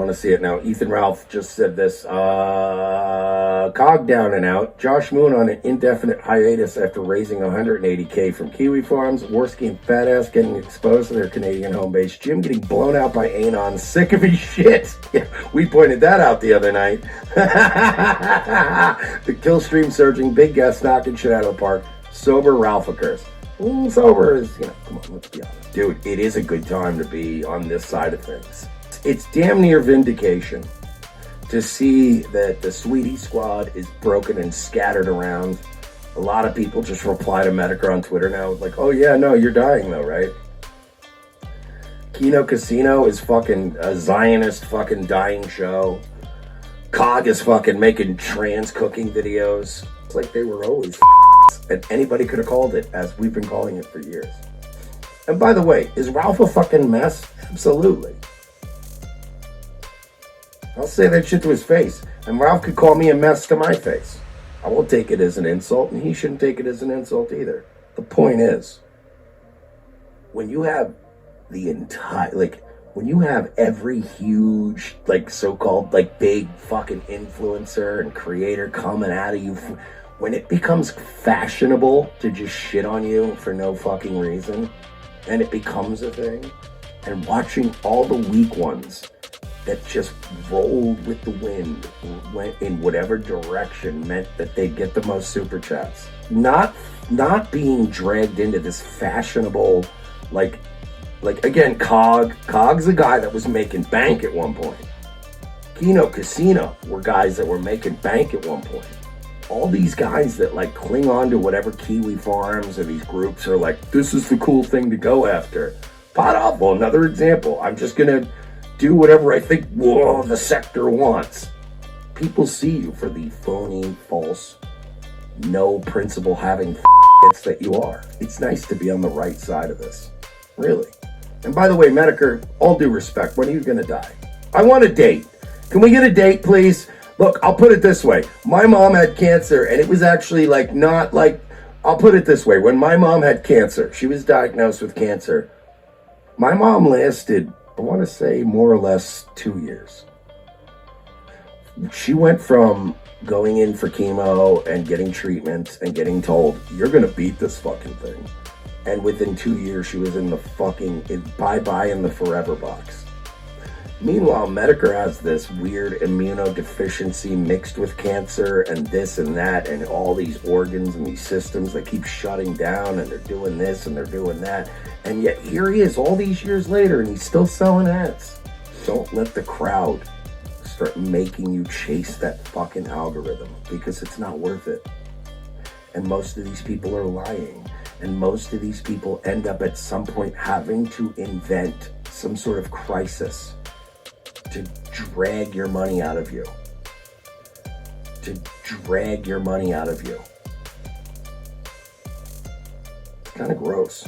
want to see it now. Ethan Ralph just said this. Cog down and out. Josh Moon on an indefinite hiatus after raising $180K from Kiwi Farms. Worski and Fat Ass getting exposed to their Canadian home base. Jim getting blown out by Anon. Sick of his shit. Yeah, we pointed that out the other night. The kill stream surging. Big guest knocking shit out of the park. Sober Ralph occurs. Sober is, come on, let's be honest. Dude, it is a good time to be on this side of things. It's damn near vindication to see that the Sweetie Squad is broken and scattered around. A lot of people just reply to Metokur on Twitter now like, oh yeah, no, you're dying though, right? Kino Casino is fucking a Zionist fucking dying show. Cog is fucking making trans cooking videos. It's like they were always and anybody could have called it, as we've been calling it for years. And by the way, is Ralph a fucking mess? Absolutely. I'll say that shit to his face, and Ralph could call me a mess to my face. I won't take it as an insult, and he shouldn't take it as an insult either. The point is, when you have the entire, when you have every huge, so-called, big fucking influencer and creator coming out of you, when it becomes fashionable to just shit on you for no fucking reason, and it becomes a thing, and watching all the weak ones that just rolled with the wind, went in whatever direction, meant that they get the most super chats. Not being dragged into this fashionable, again, Cog's a guy that was making bank at one point. Kino Casino were guys that were making bank at one point. All these guys that cling on to whatever Kiwi Farms or these groups are this is the cool thing to go after. Pot Awful, another example. I'm just gonna do whatever I think the sector wants. People see you for the phony, false, no principle having that you are. It's nice to be on the right side of this. Really. And by the way, Metokur, all due respect, when are you gonna die? I want a date. Can we get a date, please? Look, I'll put it this way. My mom had cancer, and it was actually I'll put it this way. When my mom had cancer, she was diagnosed with cancer. My mom lasted, I want to say, more or less 2 years. She went from going in for chemo and getting treatments and getting told, you're going to beat this fucking thing. And within 2 years, she was in the bye-bye in the forever box. Meanwhile, Metokur has this weird immunodeficiency mixed with cancer and this and that and all these organs and these systems that keep shutting down, and they're doing this and they're doing that. And yet here he is all these years later and he's still selling ads. Don't let the crowd start making you chase that fucking algorithm, because it's not worth it. And most of these people are lying. And most of these people end up at some point having to invent some sort of crisis to drag your money out of you. To drag your money out of you. It's kind of gross.